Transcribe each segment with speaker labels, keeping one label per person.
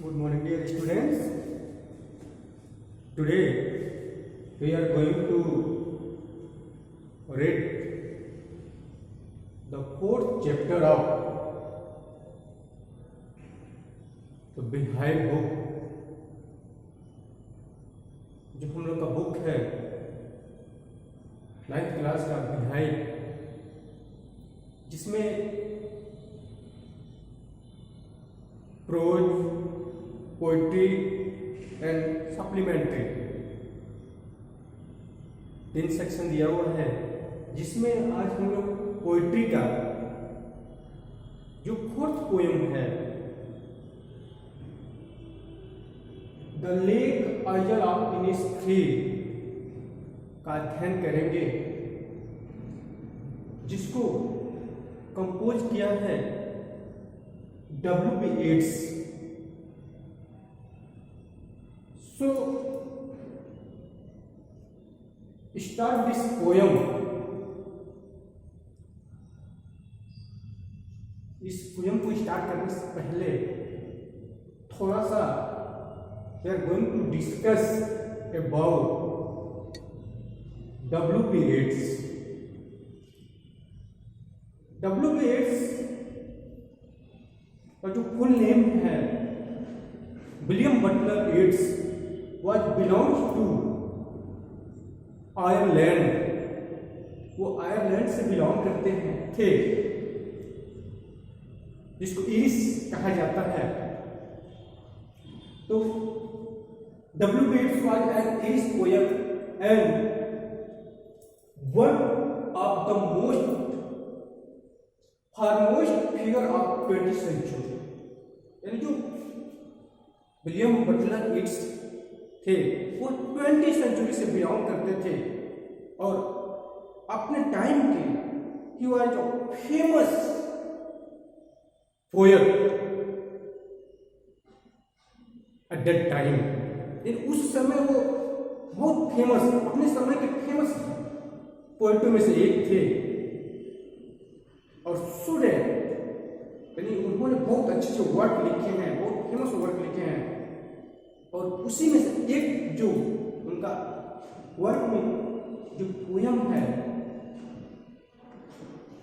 Speaker 1: Good morning, dear students. Today we are going to read the fourth chapter of the Behind book. जो हम लोग का book है 9th class का behind, जिसमें prose, poetry and supplementary 3 section दिया हुआ है, जिसमें आज हम लोग पोइट्री का जो 4th पोएम है the lake Aizawl of Innisfree का अध्ययन करेंगे, जिसको कंपोज किया है W.B. Yeats. So start this poem. इस पोएम को स्टार्ट करने से पहले थोड़ा सा we are going to discuss about W.B. Yeats. W.B. Yeats का जो फुल नेम है William Butler Yeats, was belongs to Ireland. वो आयरलैंड से बिलोंग करते थे, जिसको इरिश कहा जाता है। तो W.B. Yeats was an Irish poet and one of the most foremost figure of 20th century। यानी जो विलियम बटलर येट्स थे वो 20th सेंचुरी से बिलोंग करते थे और अपने टाइम के ही वाज जो famous poet at that time. उस समय वो बहुत फेमस, अपने समय के फेमस पोएटों में से एक थे और स्टूडेंट, यानी उन्होंने बहुत अच्छे वर्क लिखे हैं, बहुत फेमस वर्क लिखे हैं। और उसी में से एक जो उनका वर्क में जो पोयम है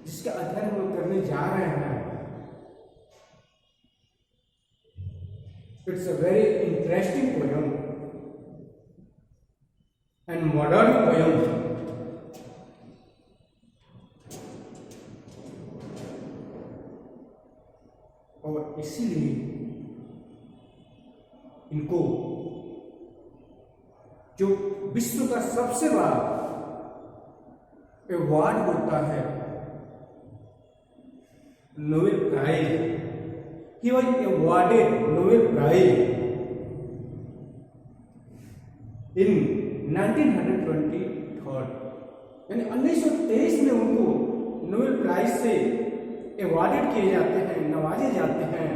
Speaker 1: जिसका अध्ययन हम करने जा रहे हैं, it's a very interesting poem and modern poem. और इसीलिए इनको जो विश्व का सबसे बड़ा अवार्ड होता है Nobel prize, he was awarded Nobel prize in 1923, यानी 1923 में उनको नोबेल प्राइज से अवार्डेड किए जाते हैं, नवाजे जाते हैं,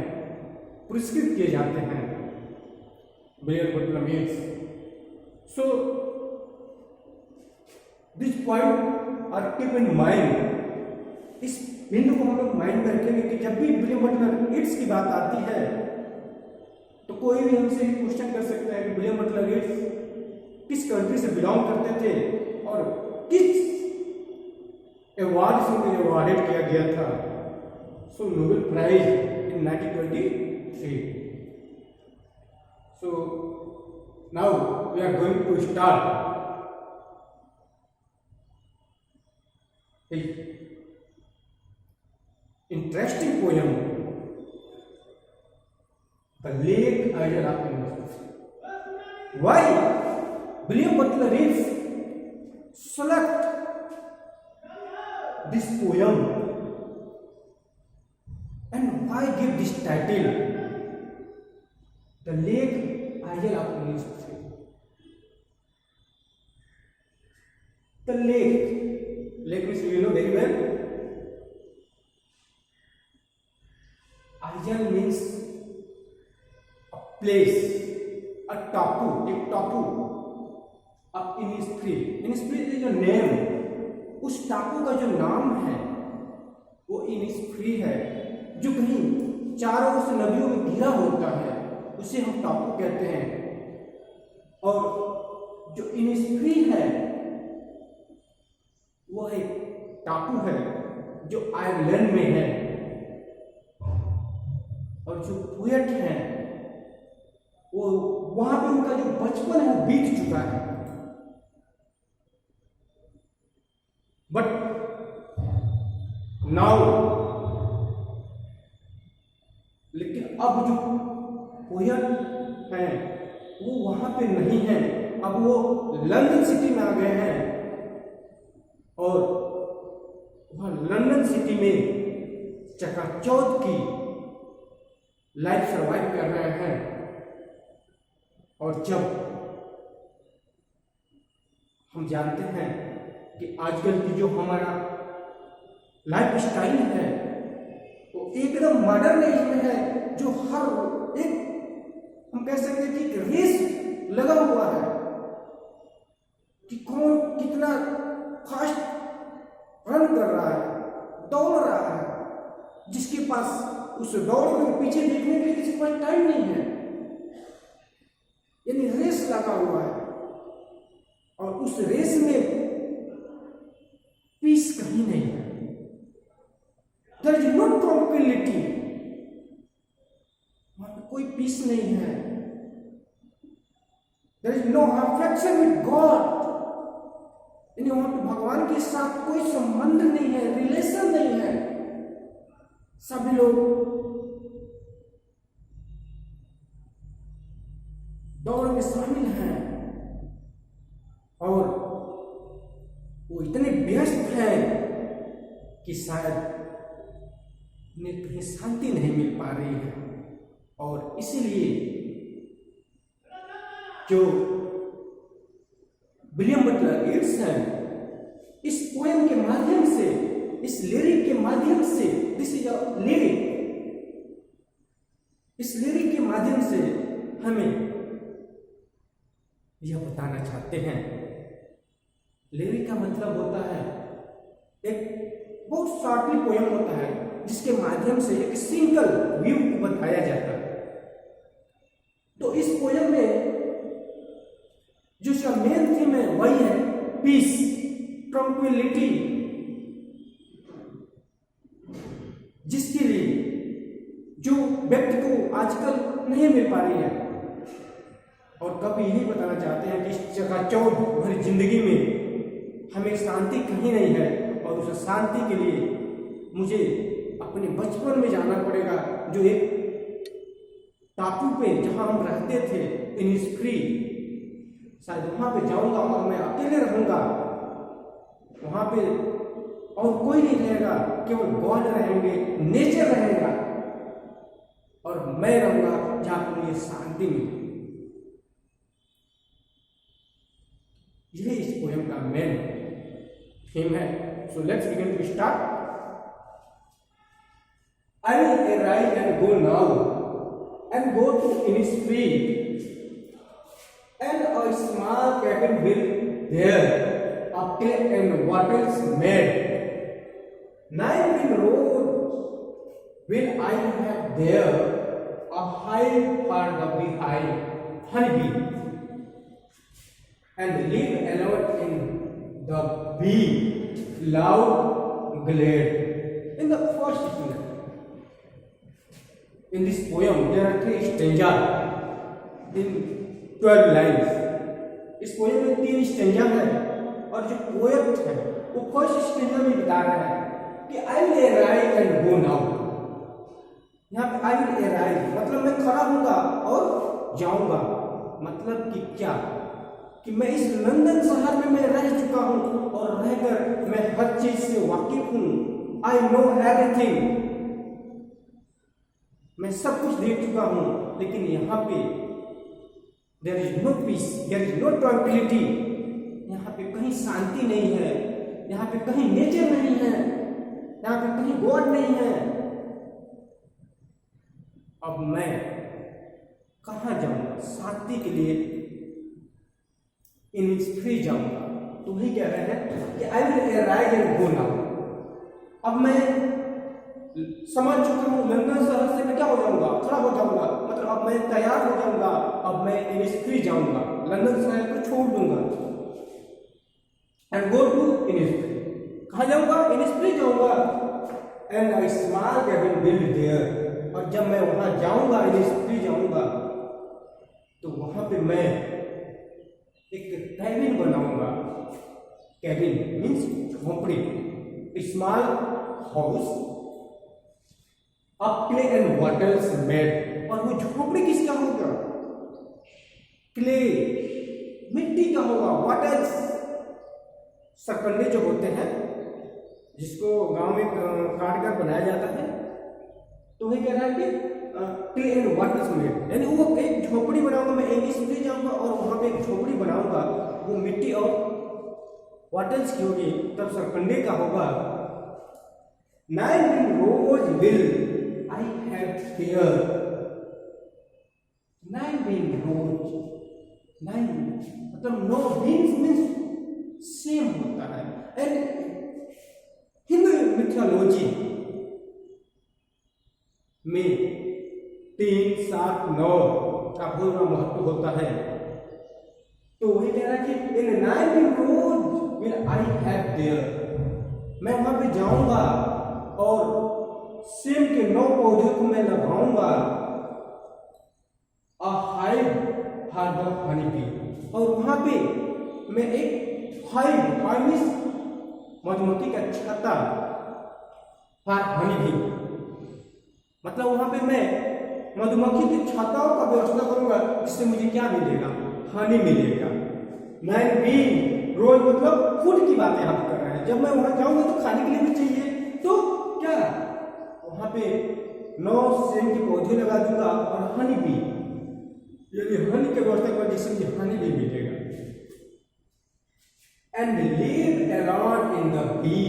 Speaker 1: पुरस्कृत किए जाते हैं William Butler Yeats. So this point are keep in mind. इस बिंदु को हम लोग माइंड में रखेंगे कि जब भी विलियम बटलर येट्स की बात आती है तो कोई भी हमसे क्वेश्चन कर सकता है कि विलियम बटलर येट्स किस कंट्री से बिलोंग करते थे और किस अवार्ड से उन्हें अवार्डेड किया गया था। So Nobel Prize in 1923. So now we are going to start a interesting poem, The Lake Idle of Inisfree. Why William Butler Yeats select this poem? And why give this title The Lake Idle of Inisfree? The lake means you know very well. Idle means a place, a tapu, एक टापू of Inisfree। Inisfree is a name, उस टापू का जो नाम है वो Innisfree है, जो कहीं चारों ओर से नदियों में घिरा होता है। उसे हम टापू कहते हैं। और जो इनिस्फ्री है वह एक टापू है जो आयरलैंड में है। और जो पोएट है वो वहां पे उनका जो बचपन है वो बीत चुका है। बट नाउ, लेकिन अब जो पोएट हैं वो वहां पे नहीं है, अब वो लंदन सिटी में आ गए हैं और वह लंदन सिटी में चकाचौंध की लाइफ सर्वाइव कर रहे हैं। और जब हम जानते हैं कि आजकल की जो हमारा लाइफ स्टाइल है वो एकदम मॉडर्न एज में है, जो हर एक हम कह सकते हैं कि रेस लगा हुआ है कि कौन कितना फास्ट रन कर रहा है, दौड़ रहा है, जिसके पास उस दौड़ में पीछे देखने के लिए किसी पास टाइम नहीं है। यानी रेस लगा हुआ है और उस रेस में पीस कहीं नहीं है। देयर इज नो ट्रंक्विलिटी, वहां पे कोई पीस नहीं है। There is no affection with God, यानी वहां पे भगवान के साथ कोई संबंध नहीं है, रिलेशन नहीं है। सभी लोग दौड़ में शामिल हैं और वो इतने व्यस्त हैं कि शायद उन्हें कहीं शांति नहीं मिल पा रही है। और इसीलिए जो विलियम बटलर येट्स हैं, इस पोएम के माध्यम से, इस लिरिक के माध्यम से, दिस इज अ लिरिक, इस लिरिक के माध्यम से हमें यह बताना चाहते हैं। लिरिक का मतलब होता है एक बहुत शॉर्टली पोएम होता है जिसके माध्यम से एक सिंगल व्यू को बताया जाता है। तो इस पोएम में जो इसका मेन थीम है वही है पीस, ट्रंक्विलिटी, जिसके लिए जो व्यक्ति को आजकल नहीं मिल पा रही है। और कभी यही बताना चाहते हैं कि इस चकाचौंध भरी जिंदगी में हमें शांति कहीं नहीं है और उस शांति के लिए मुझे अपने बचपन में जाना पड़ेगा, जो एक टापू पे जहां हम रहते थे इनिस्फ्री, शायद वहां पे जाऊंगा और मैं अकेले रहूंगा। वहां पे और कोई नहीं रहेगा, केवल गॉड रहेंगे, नेचर रहेगा और मैं रहूंगा जहां पर मुझे शांति मिले। यही इस पोएम का मेन थीम है। So let's begin to start. I will arise and go now, and go to Innisfree, and a small cabin built there, of clay and wattles made. 9 mil road will I have there, a hive for the beehive, honeybee, and live alone in the bee loud glade. In the first stanza, in this poem there are 3 stanzas in 12 lines. इस poem में 3 stanza है और जो poet है वो first stanza में बता रहा है कि I will arrive and go now. यहाँ पे आई विल अराइव मतलब मैं खड़ा होऊंगा और जाऊंगा। मतलब कि क्या, कि मैं इस लंदन शहर में मैं रह चुका हूं और रहकर मैं हर चीज से वाकिफ हूं। आई नो एवरीथिंग, मैं सब कुछ देख चुका हूं, लेकिन यहाँ पे there is no peace, there is no tranquility, यहाँ पे कहीं शांति नहीं है, यहाँ पे कहीं नेचर नहीं है, यहाँ पे कहीं गॉड नहीं है। अब मैं कहाँ जाऊंगा शांति के लिए? इनिस्फ्री जाऊंगा। तो वही कह रहे हैं कि I will arrive and go now. अब मैं समझ चुका हूँ, लंदन शहर से मैं क्या हो जाऊंगा, खड़ा हो जाऊंगा, मतलब अब मैं तैयार हो जाऊंगा, अब मैं इनिस्फ्री जाऊंगा, लंदन शहर को छोड़ दूंगा एंड गो टू इनिस्फ्री। कहाँ जाऊंगा, इनिस्फ्री जाऊंगा। And I small cabin build their, और जब मैं वहां जाऊंगा, इनिस्फ्री जाऊंगा, तो वहां पे मैं एक कैबिन बनाऊंगा। कैबिन मीन्स झोपड़ी, small house of clay and waters made. और वो झोपड़ी किसका होगा, क्ले मिट्टी का होगा, वाटर्स सरकंडे जो होते हैं जिसको गांव में काट कर बनाया जाता है, तो वही कह रहा है कि क्ले एंड वाटर्स मेड, यानी वो एक झोपड़ी बनाऊंगा, मैं इंग्लिश जाऊंगा और वहां पे एक झोपड़ी बनाऊंगा, वो मिट्टी और वाटर्स की होगी, तब सरकंडे का होगा। 9 रोज विल आई हैव हियर, 9 रोज, 9 मतलब 9 बीन्स मीन्स सेम होता है। एंड हिंदू मिथोलॉजी में 3, 7, 9 का बहुत बड़ा महत्व होता है। तो वही कह रहा है कि इन 9 रोज विल आई हैव देयर, मैं वहां पे जाऊंगा और सेम के 9 पौधों को मैं लगाऊंगा। A hive for the honey bee, और वहां पे मैं एक हाइव मधुमक्खी का छत्ता, फॉर हनी बी मतलब वहां पे मैं मधुमक्खी की छत्ताओं का व्यवस्था करूंगा, जिससे मुझे क्या मिलेगा, हनी मिलेगा। 9 बी रोज मतलब फूड की बात यहाँ कर रहे हैं। जब मैं वहां जाऊंगा तो खाने के लिए भी चाहिए, तो क्या वहां पे 9 सेम के पौधे लगा दूंगा और हनी बी, यानी हनी की व्यवस्था करूंगा, जिससे मुझे हनी भी मिलेगा। And live around in the be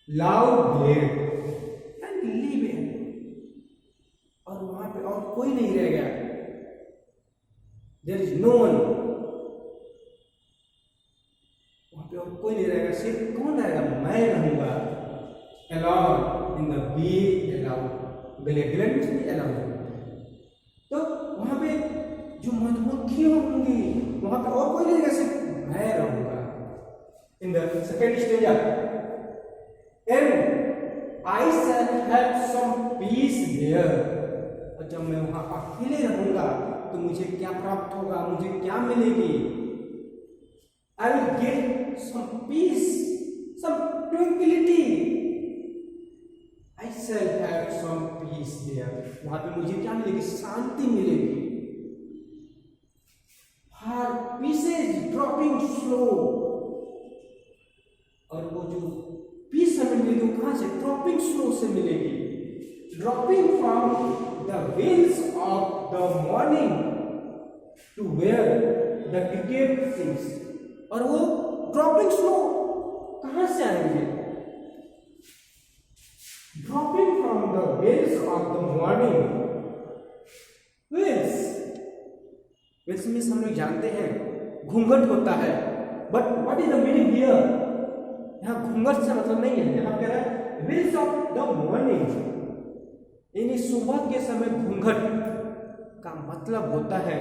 Speaker 1: loud blade, and live, और वहां पे और कोई नहीं रहेगा, देयर इज नो वन, वहां पे और कोई नहीं रहेगा, सिर्फ कौन रहेगा, मैं रहूंगा। Allowed in the be allowed, blade allowed, तो वहां पे जो मधुमक्खियां होंगी वहां पे और कोई नहीं रहेगा, सिर्फ मैं रहूंगा। In the second stage and I shall have some peace there, और जब मैं वहां अकेले रहूंगा तो मुझे क्या प्राप्त होगा, मुझे क्या मिलेगी, I will get some peace, some tranquillity, I shall have some peace there, वहां पे मुझे क्या मिलेगी, शांति मिलेगी। हर पीसेज ड्रॉपिंग स्लो, और वो जो पीस हमें मिलेगी वो कहां से, ड्रॉपिंग स्लो से मिलेगी, dropping from the wings of the morning to where the cricket sings, और वो ड्रॉपिंग स्लो कहां से आएंगे, dropping from the wings of the morning, wings means हम लोग जानते हैं घूंघट होता है, but what is the meaning here, यहाँ घूंघट से मतलब नहीं है, यहाँ कह रहा है wings of the morning, यानी सुबह के समय घूंघट का मतलब होता है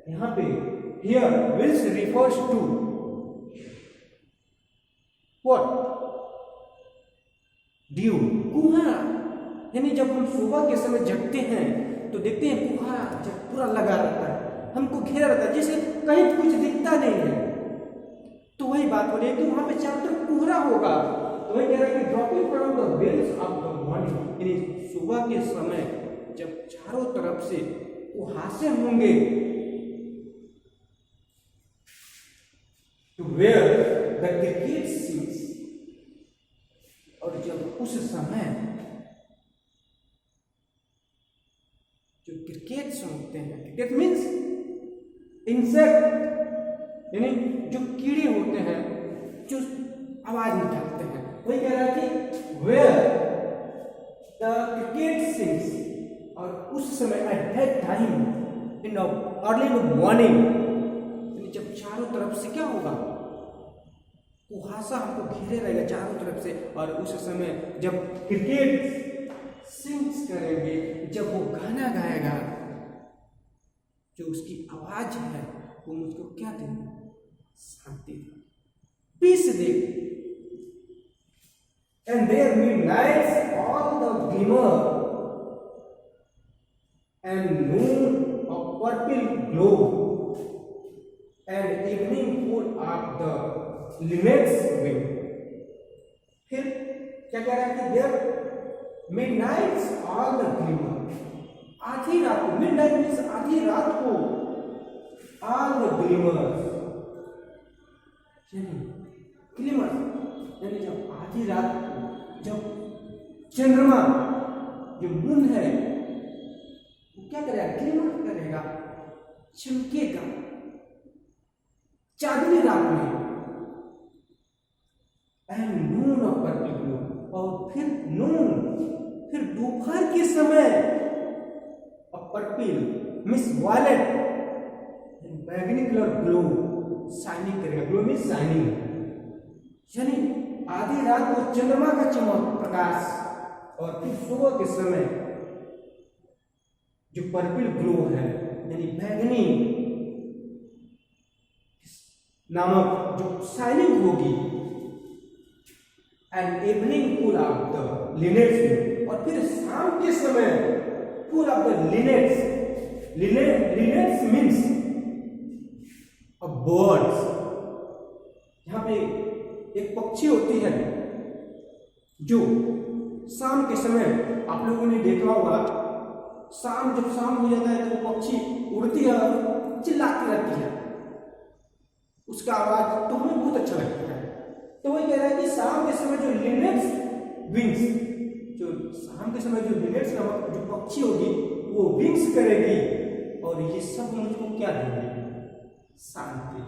Speaker 1: यहाँ पे, here wills refers to what, dew, कुहारा, यानी जब हम सुबह के समय जगते हैं तो देखते हैं कुहारा जब पूरा लगा रहता है, हमको घेरा रहता है, जैसे कहीं कुछ दिखता नहीं है, तो वही बात हो रही है कि वहां पे चारों तरफ कोहरा होगा। तो वही कह रहा है कि dropping from the veils of the morning, यानी सुबह के समय जब चारों तरफ से कुहासे होंगे, to where the cricket sings, और जब उस समय जो क्रिकेट सुनते हैं, क्रिकेट मीन्स इंसेक्ट, यानी जो कीड़े होते हैं जो आवाज निकालते हैं, वही कह रहा है कि वेयर द क्रिकेट सिंग्स, और उस समय at that time in early morning, जब चारों तरफ से क्या होगा, कुहासा हमको घेरे रहेगा चारों तरफ से, और उस समय जब क्रिकेट सिंग्स करेंगे, जब वो गाना गाएगा, जो उसकी आवाज है वो मुझको क्या देगी? शांति देगी, पीस देगी। And there midnights all the glimmer and noon of purple glow and evening full of the linnets wing। फिर क्या कह रहा है कि there midnights all the glimmer, आधी रात को, midnight मीन्स आधी रात को, all the glimmers glimmers यानी जब आधी रात को, जब चंद्रमा जो मून है वो क्या करेगा? ग्लिमर करेगा, चमकेगा चांदनी रात में। And Noon of purple glow, और फिर नून, फिर दोपहर के समय, और पर्पल मिस वायलेट, बैगनी कलर ग्लो, शाइनिंग करेगा। ग्लो मीन्स शाइनिंग, यानी आधी रात को चंद्रमा का चमक प्रकाश, और फिर सुबह के समय जो पर्पल ग्लो है यानी बैगनी नामक जो शाइनिंग होगी। And evening full of the linnets, और फिर शाम के समय full of the linnets. Linnets means a birds, यहाँ पे एक पक्षी होती है जो शाम के समय, आप लोगों ने देखा होगा, जब शाम हो जाता है तो वो पक्षी उड़ती है और चिल्लाती रहती है, उसका आवाज तो हमें बहुत अच्छा लगता है। तो वही कह रहा है कि शाम के समय जो लिनेट्स विंग्स, जो शाम के समय जो लिनेट्स नामक जो पक्षी होगी वो विंग्स करेगी, और ये सब मुझको क्या देंगे? शांति।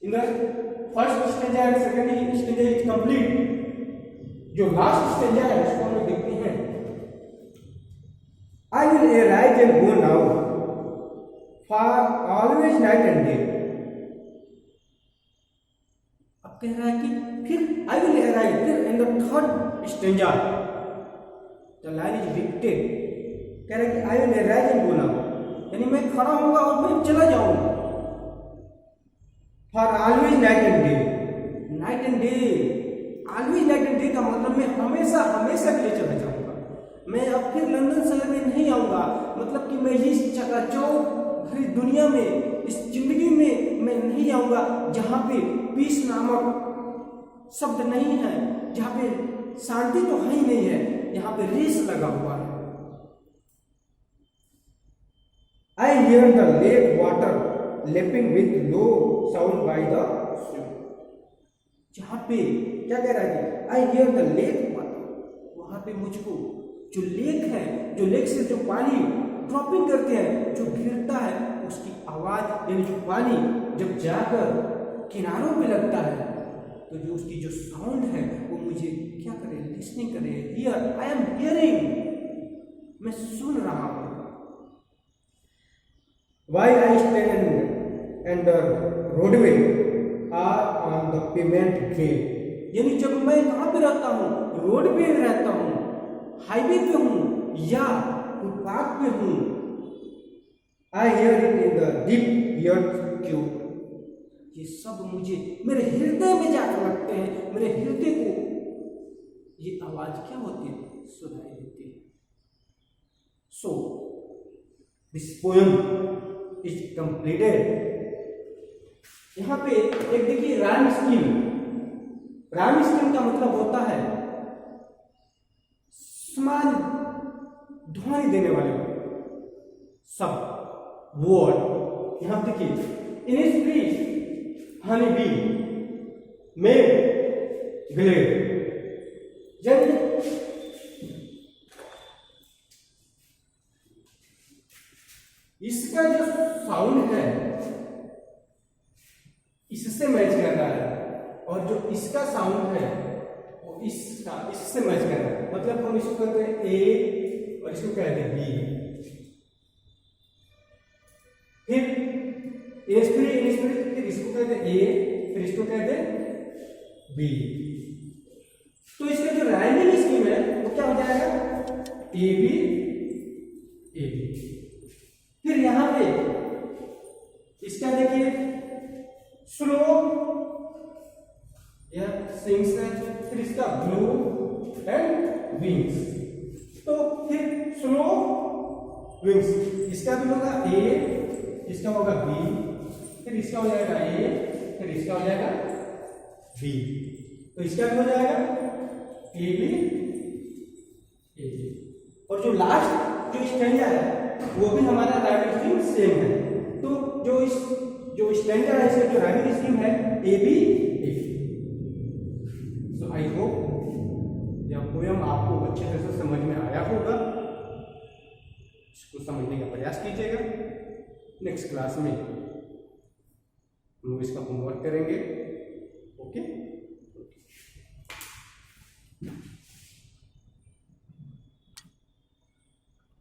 Speaker 1: In the first stanza and second stanza is complete। जो लास्ट stanza है उसको हम देखते हैं। I will arise and go now, for always night and day। अब कह रहा है कि फिर I will arise, फिर in the third stanza the line is repeated, कह रहा है कि I will arise and go now, यानी मैं खड़ा होऊंगा और मैं चला जाऊंगा। For always night and day, night and day, always night and day का मतलब मैं हमेशा हमेशा के लिए चला जाऊंगा। मैं अब फिर लंदन शहर में नहीं आऊंगा, मतलब कि मैं इस चकाचौंध भरी दुनिया में, इस जिंदगी में मैं नहीं आऊंगा जहां पे पीस नामक शब्द नहीं है, जहां पे शांति तो है ही नहीं है, यहाँ पे रेस लगा हुआ है। I hear the lake water lapping with low sound by the sea। जहां पे क्या कह रहा है? I hear the lake water, वहां पे मुझको जो लेक है, जो लेक से जो पानी ड्रॉपिंग करते हैं, जो गिरता है, उसकी आवाज, यानी जो पानी जब जाकर किनारों पे लगता है तो जो उसकी जो साउंड है वो मुझे क्या करे? लिसनिंग करे। हियर आई एम हियरिंग, मैं सुन रहा हूं। While I stand and the roadway are on the pavement way, यानी जब मैं कहाँ पे रहता हूँ? रोड पे रहता हूँ, हाईवे पे हूँ या फुटपाथ पे हूँ। I hear it in the deep earth queue, ये सब मुझे मेरे हृदय में जाकर लगते हैं, मेरे हृदय को ये आवाज क्या होती है? सुनाई देती है। So this poem is completed। यहाँ पे एक देखिए राइम स्कीम। राइम स्कीम का मतलब होता है समान ध्वनि देने वाले शब्द, वर्ड। यहाँ देखिए इनिस्प्री हनी बी में ग्लेड, यानी इसका जो साउंड है इससे मैच कर रहा है, और जो इसका साउंड है वो इससे मैच कर रहा है। मतलब हम इसको कहते हैं ए और इसको कहते हैं बी। फिर फिर इसको इसको कहते हैं ए, फिर इसको कहते हैं बी। तो इसका जो राइमिंग स्कीम है वो क्या हो जाएगा, ए बी ए बी। फिर यहां पे इसका देखिए स्लो या सिंग्स है, फिर इसका ब्लू एंड विंग्स। तो फिर स्लो विंग्स, इसका भी होगा ए, इसका होगा बी, फिर इसका हो जाएगा ए, फिर इसका हो जाएगा बी। तो इसका भी हो जाएगा ए बी ए बी। और जो लास्ट जो स्टैंजा है वो भी हमारा राइमिंग स्कीम सेम है। तो जो स्टैंजा है इसका जो राइमिंग स्कीम है A B A B. So I hope यह पोयम आपको अच्छे तरह से समझ में आया होगा। इसको समझने का प्रयास कीजिएगा। नेक्स्ट क्लास में हम लोग इसका होमवर्क करेंगे। ओके।